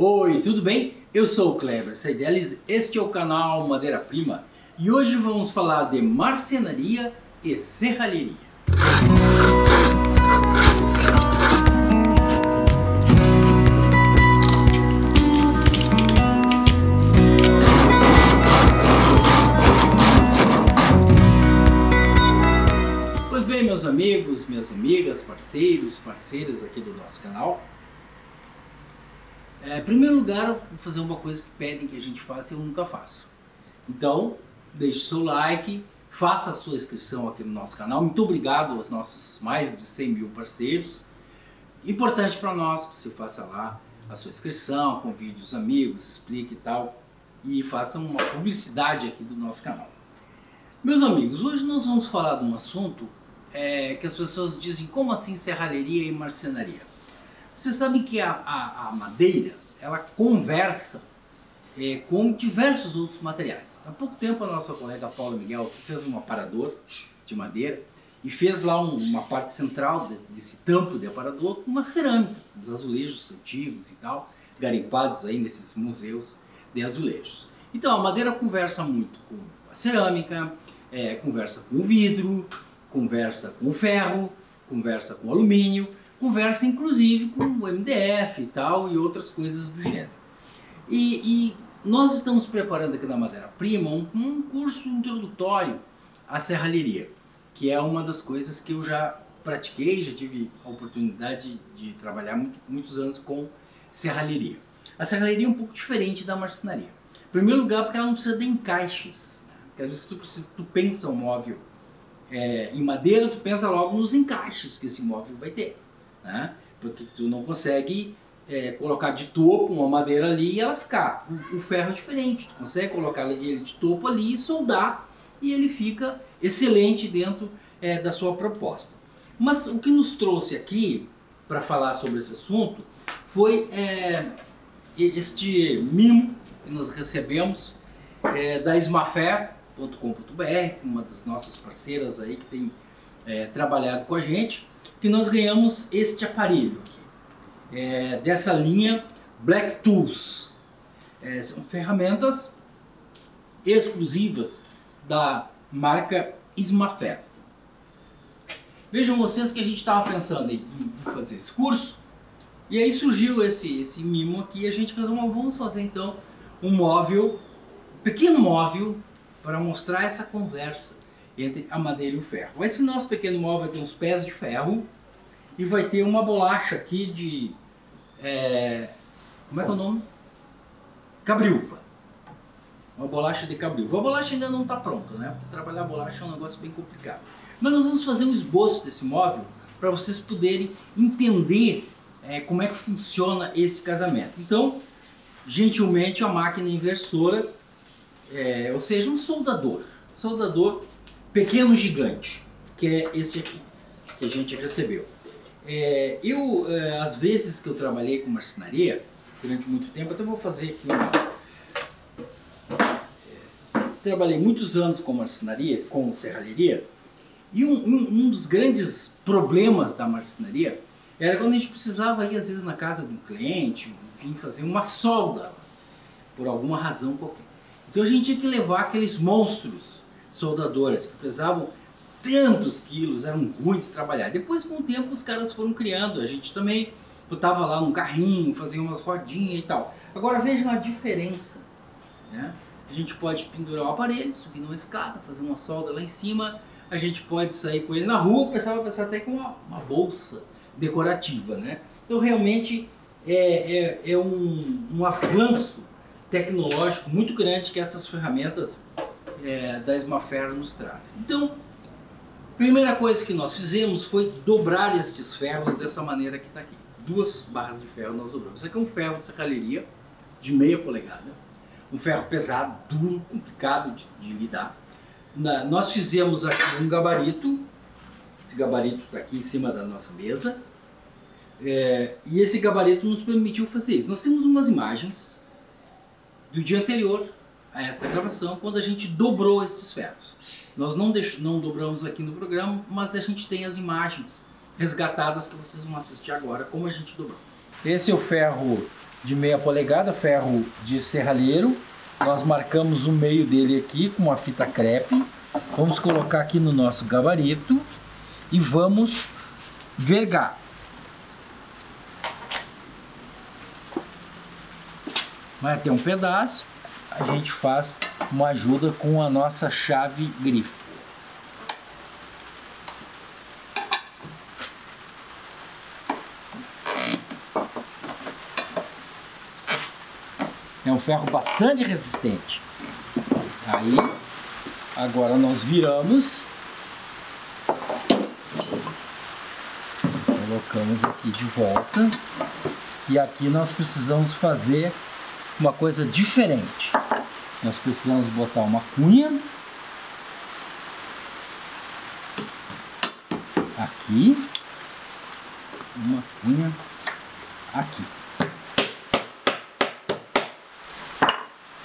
Oi, tudo bem? Eu sou o Kleber Seidelis, este é o canal Madeira Prima e hoje vamos falar de marcenaria e serralheria. Pois bem, meus amigos, minhas amigas, parceiras aqui do nosso canal, em primeiro lugar, eu vou fazer uma coisa que pedem que a gente faça e eu nunca faço. Então, deixe seu like, faça a sua inscrição aqui no nosso canal. Muito obrigado aos nossos mais de 100 mil parceiros. Importante para nós que você faça lá a sua inscrição, convide os amigos, explique e tal. E faça uma publicidade aqui do nosso canal. Meus amigos, hoje nós vamos falar de um assunto que as pessoas dizem, como assim serralheria e marcenaria? Vocês sabem que a madeira, ela conversa com diversos outros materiais. Há pouco tempo a nossa colega Paula Miguel fez um aparador de madeira e fez lá uma parte central desse tampo de aparador com uma cerâmica, os azulejos antigos e tal, garimpados aí nesses museus de azulejos. Então a madeira conversa muito com a cerâmica, conversa com o vidro, conversa com o ferro, conversa com o alumínio, conversa inclusive com o MDF e tal e outras coisas do gênero. E nós estamos preparando aqui na Madeira Prima um curso introdutório à serralheria, que é uma das coisas que eu já pratiquei, já tive a oportunidade de trabalhar muitos anos com serralheria. A serralheria é um pouco diferente da marcenaria. Em primeiro lugar, porque ela não precisa de encaixes. Às vezes que tu pensa um móvel em madeira, tu pensa logo nos encaixes que esse móvel vai ter. Né? Porque tu não consegue colocar de topo uma madeira ali e ela ficar. O ferro é diferente, tu consegue colocar ele de topo ali e soldar e ele fica excelente dentro da sua proposta. Mas o que nos trouxe aqui para falar sobre esse assunto foi este mimo que nós recebemos da Smafer.com.br, uma das nossas parceiras aí que tem trabalhado com a gente, que nós ganhamos este aparelho aqui, dessa linha Black Tools. São ferramentas exclusivas da marca Smafer. Vejam vocês que a gente estava pensando em fazer esse curso, e aí surgiu esse mimo aqui, e a gente pensou, vamos fazer então um pequeno móvel, para mostrar essa conversa entre a madeira e o ferro. Esse nosso pequeno móvel vai ter uns pés de ferro e vai ter uma bolacha aqui de... como é que é o nome? Cabriúva. Uma bolacha de cabriúva. A bolacha ainda não está pronta, né? Porque trabalhar a bolacha é um negócio bem complicado. Mas nós vamos fazer um esboço desse móvel para vocês poderem entender como é que funciona esse casamento. Então, gentilmente, a máquina inversora, ou seja, um soldador pequeno gigante, que é esse aqui, que a gente recebeu. Às vezes que eu trabalhei com marcenaria, durante muito tempo, até vou fazer aqui trabalhei muitos anos com marcenaria, com serralheria, e um dos grandes problemas da marcenaria era quando a gente precisava ir, às vezes, na casa de um cliente, enfim, fazer uma solda, por alguma razão qualquer. Então a gente tinha que levar aqueles monstros soldadoras que pesavam tantos quilos, eram ruins de trabalhar. Depois, com o tempo, os caras foram criando. A gente também botava lá um carrinho, fazia umas rodinhas e tal. Agora vejam a diferença, né? A gente pode pendurar o aparelho, subir numa escada, fazer uma solda lá em cima. A gente pode sair com ele na rua, o pessoal vai pensar até com uma bolsa decorativa, né? Então realmente é um avanço tecnológico muito grande que essas ferramentas da Smafer nos traz. Então, primeira coisa que nós fizemos foi dobrar estes ferros dessa maneira que está aqui. 2 barras de ferro nós dobramos. Isso aqui é um ferro de serralheria de meia polegada. Um ferro pesado, duro, complicado de lidar. Nós fizemos aqui um gabarito. Esse gabarito está aqui em cima da nossa mesa. E esse gabarito nos permitiu fazer isso. Nós temos umas imagens do dia anterior a esta gravação, quando a gente dobrou estes ferros. Nós não dobramos aqui no programa, mas a gente tem as imagens resgatadas que vocês vão assistir agora, como a gente dobrou. Esse é o ferro de meia polegada, ferro de serralheiro. Nós marcamos o meio dele aqui com uma fita crepe. Vamos colocar aqui no nosso gabarito e vamos vergar. Vai ter um pedaço, a gente faz uma ajuda com a nossa chave grifo. É um ferro bastante resistente. Aí, agora nós viramos. Colocamos aqui de volta. E aqui nós precisamos fazer uma coisa diferente. Nós precisamos botar uma cunha. Aqui. Uma cunha aqui.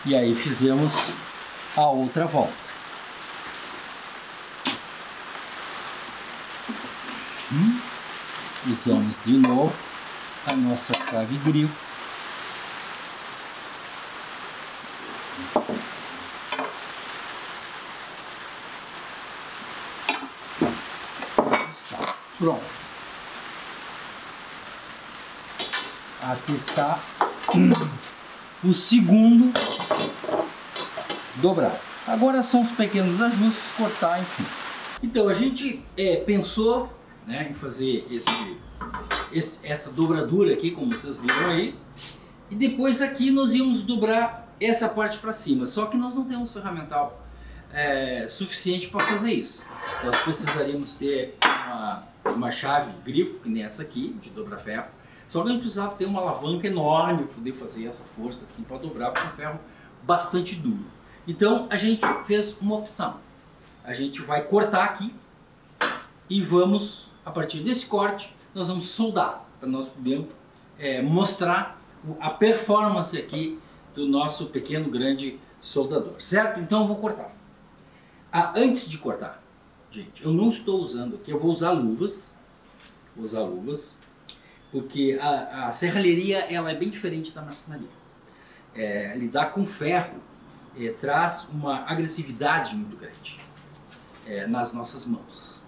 E aí fizemos a outra volta. Usamos de novo a nossa chave grifo. Pronto. Aqui está o segundo dobrado. Agora são os pequenos ajustes, cortar, enfim. Então a gente pensou, né, em fazer essa dobradura aqui, como vocês viram aí. E depois aqui nós íamos dobrar essa parte para cima. Só que nós não temos ferramental suficiente para fazer isso. Nós precisaríamos ter uma chave grifo, que nem essa aqui, de dobrar ferro. Só que a gente precisava ter uma alavanca enorme para poder fazer essa força assim para dobrar, porque é um ferro bastante duro. Então a gente fez uma opção. A gente vai cortar aqui e vamos, a partir desse corte, nós vamos soldar, para nós podermos mostrar a performance aqui do nosso pequeno grande soldador, certo? Então eu vou cortar. Antes de cortar, gente, eu não estou usando aqui, eu vou usar luvas. Vou usar luvas, porque a serralheria ela é bem diferente da marcenaria. Lidar com ferro traz uma agressividade muito grande nas nossas mãos.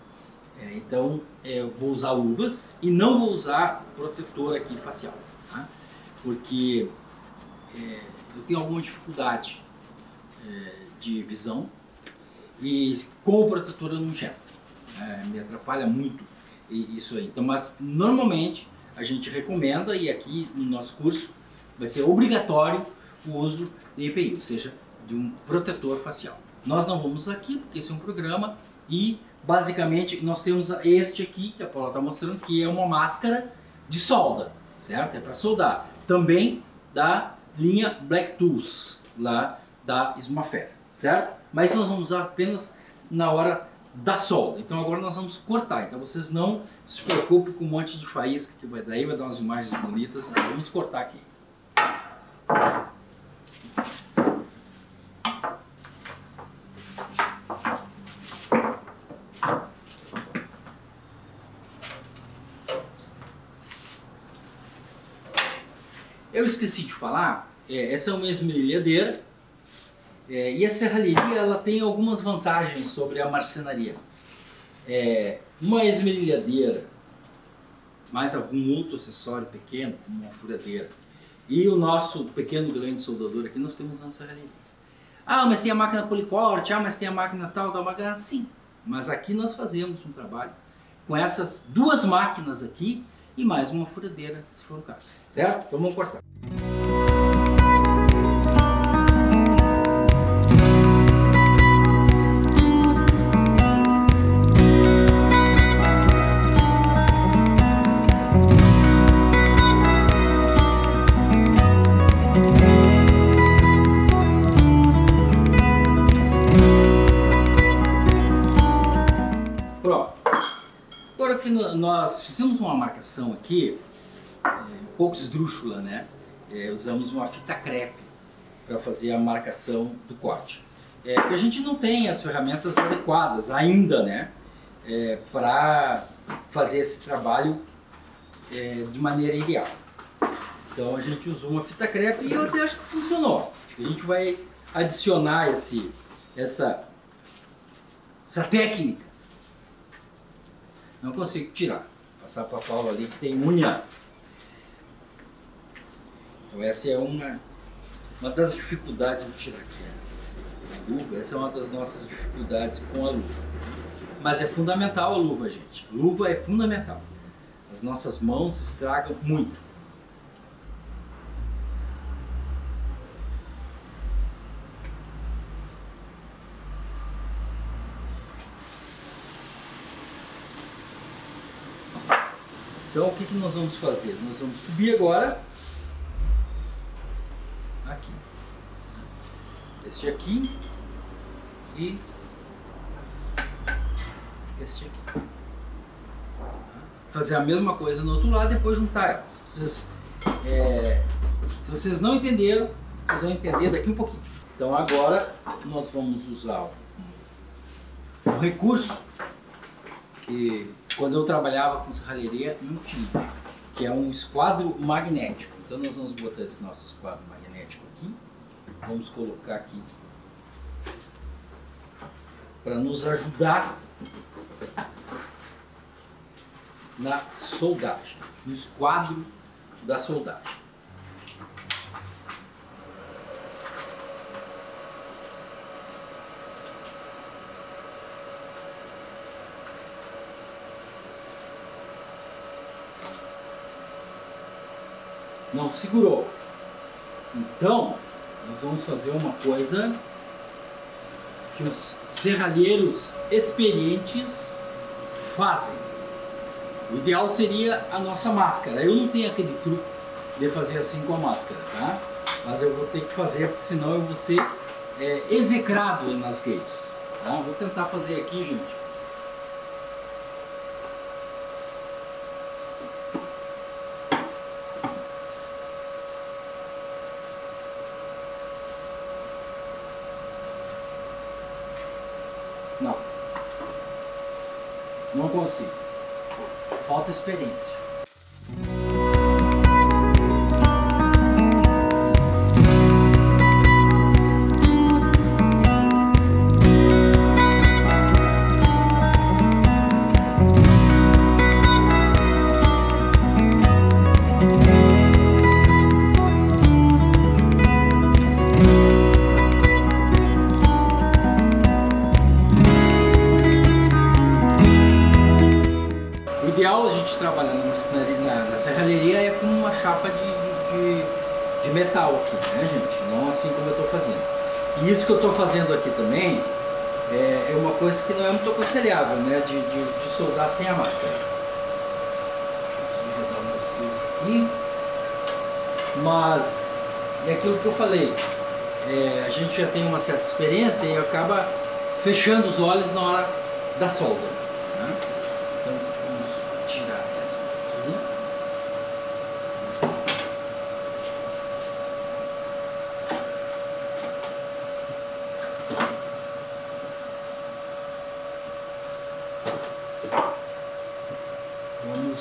Então eu vou usar luvas e não vou usar protetor aqui facial, tá? Porque eu tenho alguma dificuldade de visão e com o protetor eu não enxergo. Me atrapalha muito isso aí. Então, mas normalmente a gente recomenda, e aqui no nosso curso vai ser obrigatório o uso de EPI, ou seja, de um protetor facial. Nós não vamos usar aqui porque esse é um programa e basicamente nós temos este aqui que a Paula está mostrando, que é uma máscara de solda, certo? É para soldar. Também da linha Black Tools, lá da Ismafer, certo? Mas nós vamos usar apenas na hora da solda. Então agora nós vamos cortar. Então vocês não se preocupem com um monte de faísca que vai dar umas imagens bonitas. Então, vamos cortar aqui. Eu esqueci de falar, essa é uma esmerilhadeira. E a serralheria ela tem algumas vantagens sobre a marcenaria. Uma esmerilhadeira, mais algum outro acessório pequeno, como uma furadeira, e o nosso pequeno grande soldador aqui nós temos na serralheria. Ah, mas tem a máquina policorte, mas tem a máquina tal, máquina... Sim, mas aqui nós fazemos um trabalho com essas duas máquinas aqui e mais uma furadeira, se for o caso. Certo? Então vamos cortar. Agora que nós fizemos uma marcação aqui, um pouco esdrúxula, né? Usamos uma fita crepe para fazer a marcação do corte. Porque a gente não tem as ferramentas adequadas ainda, né? Para fazer esse trabalho de maneira ideal. Então a gente usou uma fita crepe e eu até acho que funcionou. Acho que a gente vai adicionar essa técnica. Não consigo tirar. Passar para a Paula ali que tem unha. Então essa é uma das dificuldades. Vou tirar aqui a luva. Essa é uma das nossas dificuldades com a luva. Mas é fundamental a luva, gente. A luva é fundamental. As nossas mãos estragam muito. Então o que nós vamos fazer? Nós vamos subir agora aqui, este aqui e este aqui. Fazer a mesma coisa no outro lado e depois juntar elas. Se vocês não entenderam, vocês vão entender daqui um pouquinho. Então agora nós vamos usar um recurso que quando eu trabalhava com serralheria não tinha, que é um esquadro magnético. Então nós vamos botar esse nosso esquadro magnético aqui, vamos colocar aqui para nos ajudar na soldagem, no esquadro da soldagem. Não segurou. Então, nós vamos fazer uma coisa que os serralheiros experientes fazem. O ideal seria a nossa máscara. Eu não tenho aquele truque de fazer assim com a máscara, tá? Mas eu vou ter que fazer, porque senão eu vou ser execrado nas redes. Tá? Vou tentar fazer aqui, gente. Não consigo. Falta experiência. O ideal a gente trabalhar na serralheria é com uma chapa de metal aqui, né, gente? Não assim como eu estou fazendo. E isso que eu estou fazendo aqui também é uma coisa que não é muito aconselhável, né? De soldar sem a máscara. Deixa eu enredar meus fios aqui. Mas é aquilo que eu falei. A gente já tem uma certa experiência e acaba fechando os olhos na hora da solda, né? Então vamos tirar essa aqui. Vamos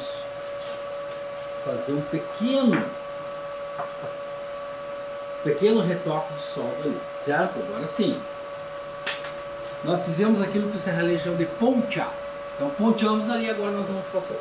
fazer um pequeno retoque de solda ali, certo? Agora sim. Nós fizemos aquilo que o serralheiro chama de pontear. Então ponteamos ali, agora nós vamos passar.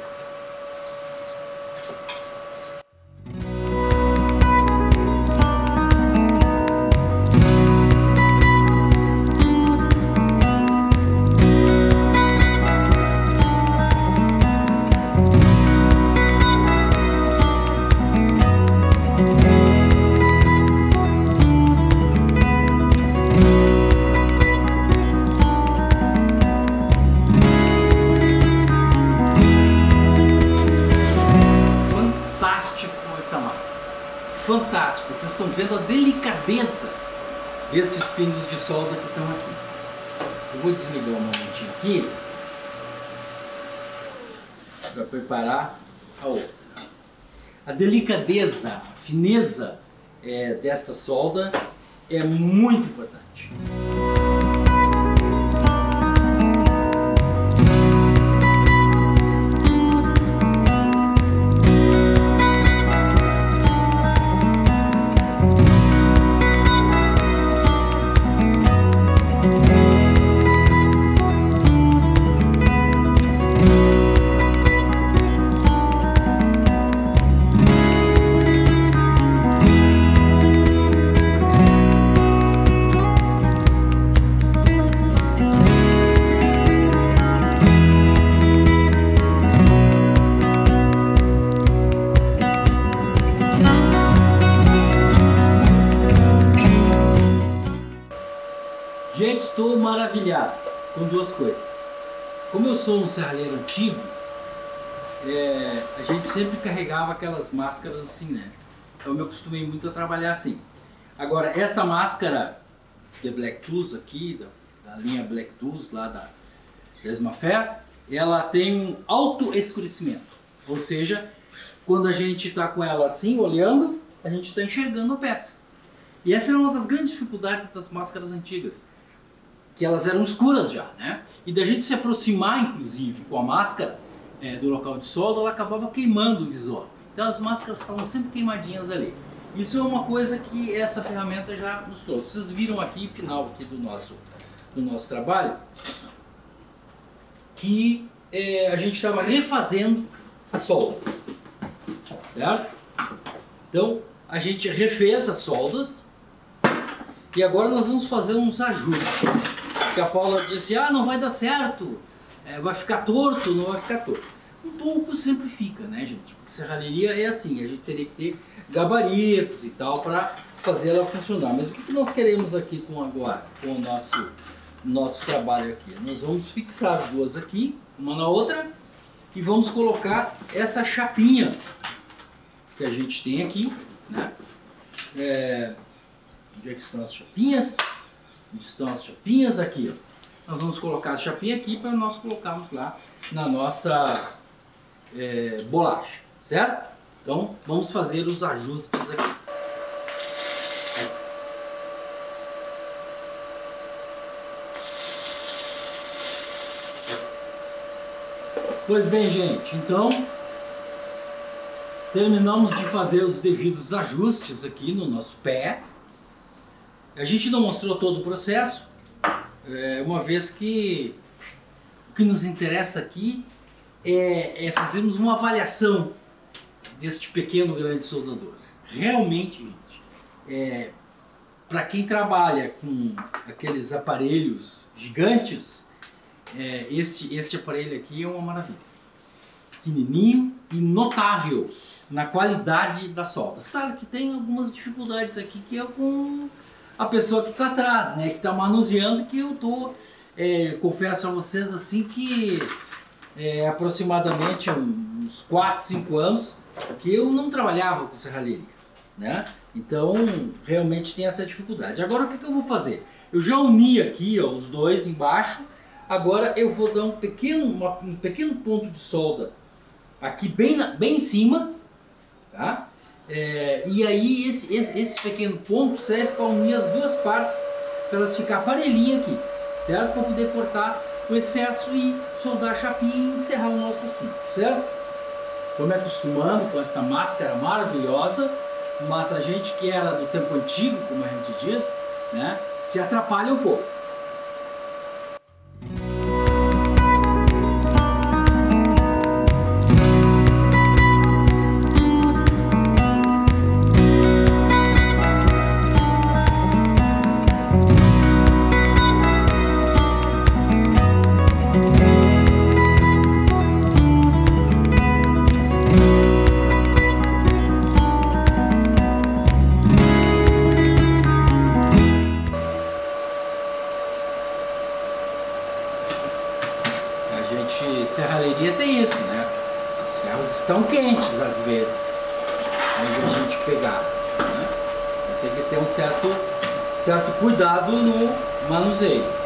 Fantástico, vocês estão vendo a delicadeza destes pinos de solda que estão aqui. Eu vou desligar um momentinho aqui para preparar a outra. A delicadeza, a fineza desta solda é muito importante. Primeiramente, estou maravilhado com duas coisas. Como eu sou um serralheiro antigo, a gente sempre carregava aquelas máscaras assim, né? Então eu me acostumei muito a trabalhar assim. Agora, esta máscara de Black Tools aqui, da linha Black Tools lá da Esmafer, ela tem um alto escurecimento. Ou seja, quando a gente está com ela assim, olhando, a gente está enxergando a peça. E essa era uma das grandes dificuldades das máscaras antigas, que elas eram escuras já, né? E da gente se aproximar, inclusive, com a máscara do local de solda, ela acabava queimando o visor. Então as máscaras estavam sempre queimadinhas ali. Isso é uma coisa que essa ferramenta já nos trouxe. Vocês viram aqui, final aqui do nosso trabalho, que a gente estava refazendo as soldas, certo? Então a gente refez as soldas e agora nós vamos fazer uns ajustes. Porque a Paula disse, não vai dar certo, vai ficar torto, não vai ficar torto. Um pouco sempre fica, né, gente? Porque serralheria é assim, a gente teria que ter gabaritos e tal para fazer ela funcionar. Mas o que nós queremos aqui com o nosso trabalho aqui? Nós vamos fixar as duas aqui, uma na outra, e vamos colocar essa chapinha que a gente tem aqui, né? Onde é que estão as chapinhas? Onde estão as chapinhas? Aqui, ó. Nós vamos colocar a chapinha aqui para nós colocarmos lá na nossa bolacha, certo? Então vamos fazer os ajustes aqui. Pois bem, gente, então terminamos de fazer os devidos ajustes aqui no nosso pé. A gente não mostrou todo o processo, uma vez que o que nos interessa aqui é fazermos uma avaliação deste pequeno grande soldador. Realmente, gente, para quem trabalha com aqueles aparelhos gigantes, este aparelho aqui é uma maravilha. Pequenininho e notável na qualidade das soldas. Claro que tem algumas dificuldades aqui que é com a pessoa que está atrás, né, que está manuseando, que eu tô, confesso a vocês assim que aproximadamente há uns 4, 5 anos que eu não trabalhava com serralheria, né? Então realmente tem essa dificuldade. Agora o que eu vou fazer? Eu já uni aqui, ó, os dois embaixo. Agora eu vou dar um pequeno ponto de solda aqui bem em cima, tá? E aí esse pequeno ponto serve para unir as duas partes, para elas ficar parelhinhas aqui, certo? Para poder cortar o excesso e soldar a chapinha e encerrar o nosso assunto, certo? Estou me acostumando com esta máscara maravilhosa, mas a gente que era do tempo antigo, como a gente diz, né, se atrapalha um pouco. Serralheria tem isso, né? As ferros estão quentes às vezes, onde a gente pegar, né? Tem que ter um certo cuidado no manuseio.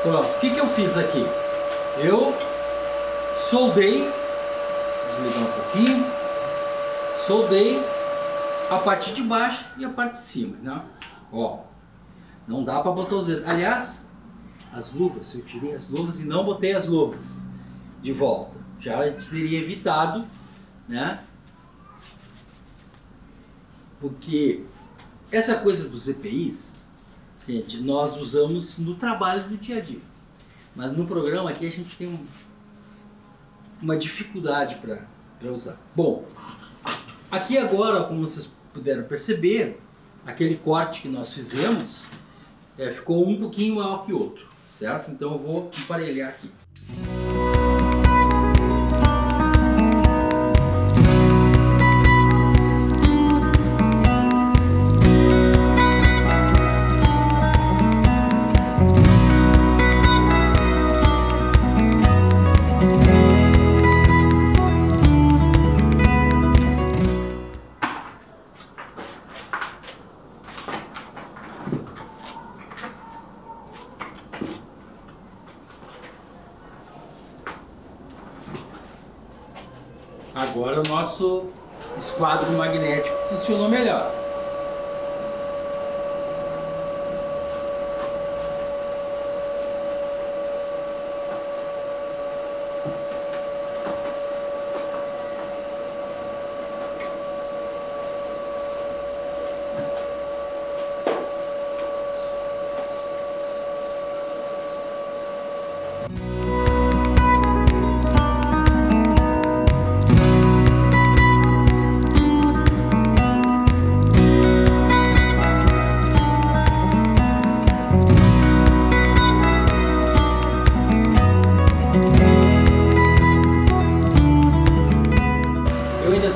Pronto, o que eu fiz aqui? Eu soldei, desligar um pouquinho, soldei a parte de baixo e a parte de cima, né? Ó, não dá para botar os dedos. Aliás, as luvas, eu tirei as luvas e não botei as luvas de volta. Já teria evitado, né? Porque essa coisa dos EPIs gente, nós usamos no trabalho do dia a dia. Mas no programa aqui a gente tem uma dificuldade para usar. Bom, aqui agora, como vocês puderam perceber, aquele corte que nós fizemos ficou um pouquinho maior que o outro, certo? Então eu vou emparelhar aqui. Agora o nosso esquadro magnético funcionou melhor.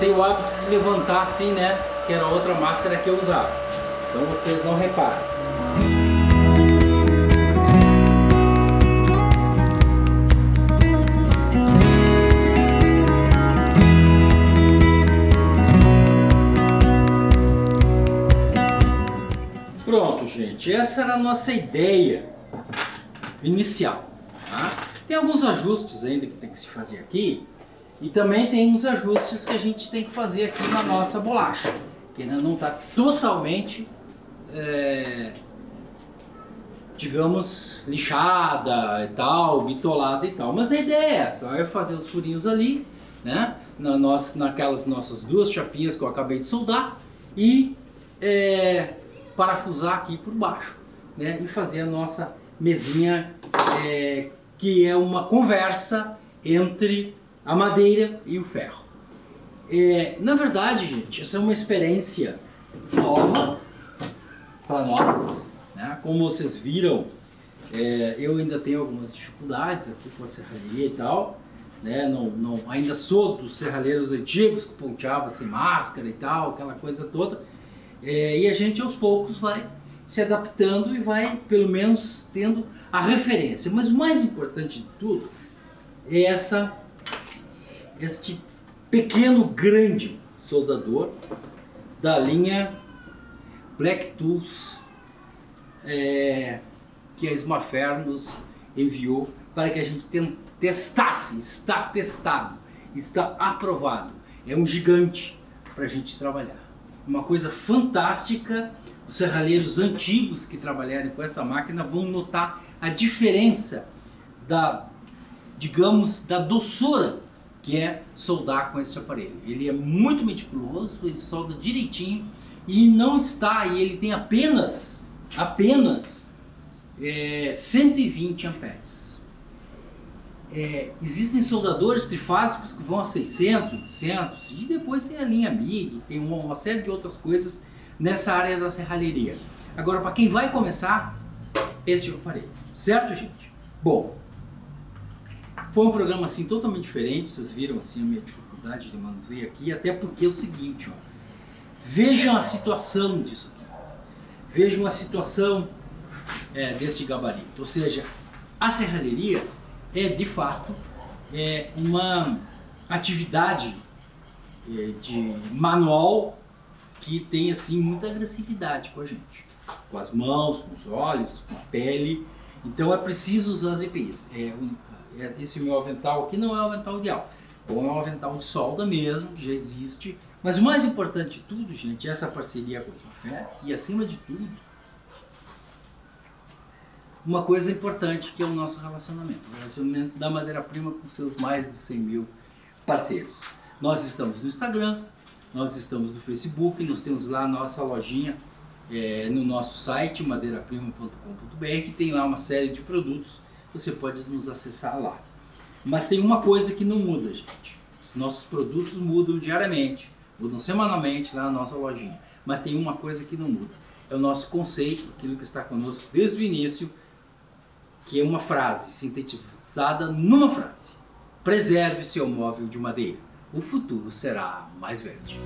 O hábito de levantar assim, né? Que era outra máscara que eu usava. Então vocês não reparam. Pronto, gente. Essa era a nossa ideia inicial. Tá? Tem alguns ajustes ainda que tem que se fazer aqui. E também tem uns ajustes que a gente tem que fazer aqui na nossa bolacha, que ainda não está totalmente, digamos, lixada e tal, bitolada e tal. Mas a ideia é essa, é fazer os furinhos ali, né, naquelas nossas duas chapinhas que eu acabei de soldar e parafusar aqui por baixo, né, e fazer a nossa mesinha, que é uma conversa entre a madeira e o ferro. Na verdade, gente, essa é uma experiência nova para nós, né? Como vocês viram, eu ainda tenho algumas dificuldades aqui com a serralheria e tal, né? Ainda sou dos serralheiros antigos que ponteava sem máscara e tal, aquela coisa toda, e a gente aos poucos vai se adaptando e vai pelo menos tendo a referência. Mas o mais importante de tudo é este pequeno grande soldador da linha Black Tools, que a Smafer nos enviou para que a gente testasse. Está testado, está aprovado, é um gigante para a gente trabalhar, uma coisa fantástica. Os serralheiros antigos que trabalharem com essa máquina vão notar a diferença digamos, da doçura que é soldar com esse aparelho. Ele é muito meticuloso, ele solda direitinho e ele tem apenas 120 amperes. Existem soldadores trifásicos que vão a 600, 800 e depois tem a linha MIG, tem uma série de outras coisas nessa área da serralheria. Agora, para quem vai começar, esse é o aparelho, certo, gente? Bom, foi um programa assim totalmente diferente, vocês viram assim a minha dificuldade de manuseio aqui, até porque é o seguinte, ó, vejam a situação disso aqui, vejam a situação desse gabarito, ou seja, a serralheria é de fato uma atividade de manual que tem assim muita agressividade com a gente, com as mãos, com os olhos, com a pele, então é preciso usar as EPIs. Esse meu avental aqui não é o avental ideal, ou é um avental de solda mesmo, que já existe, mas o mais importante de tudo, gente, é essa parceria com a Smafer e acima de tudo, uma coisa importante que é o nosso relacionamento da madeira-prima com seus mais de 100 mil parceiros. Nós estamos no Instagram, nós estamos no Facebook, nós temos lá a nossa lojinha no nosso site madeiraprima.com.br, que tem lá uma série de produtos, você pode nos acessar lá. Mas tem uma coisa que não muda, gente. Os nossos produtos mudam diariamente, mudam semanalmente lá na nossa lojinha. Mas tem uma coisa que não muda. É o nosso conceito, aquilo que está conosco desde o início, que é uma frase sintetizada numa frase. Preserve seu móvel de madeira. O futuro será mais verde.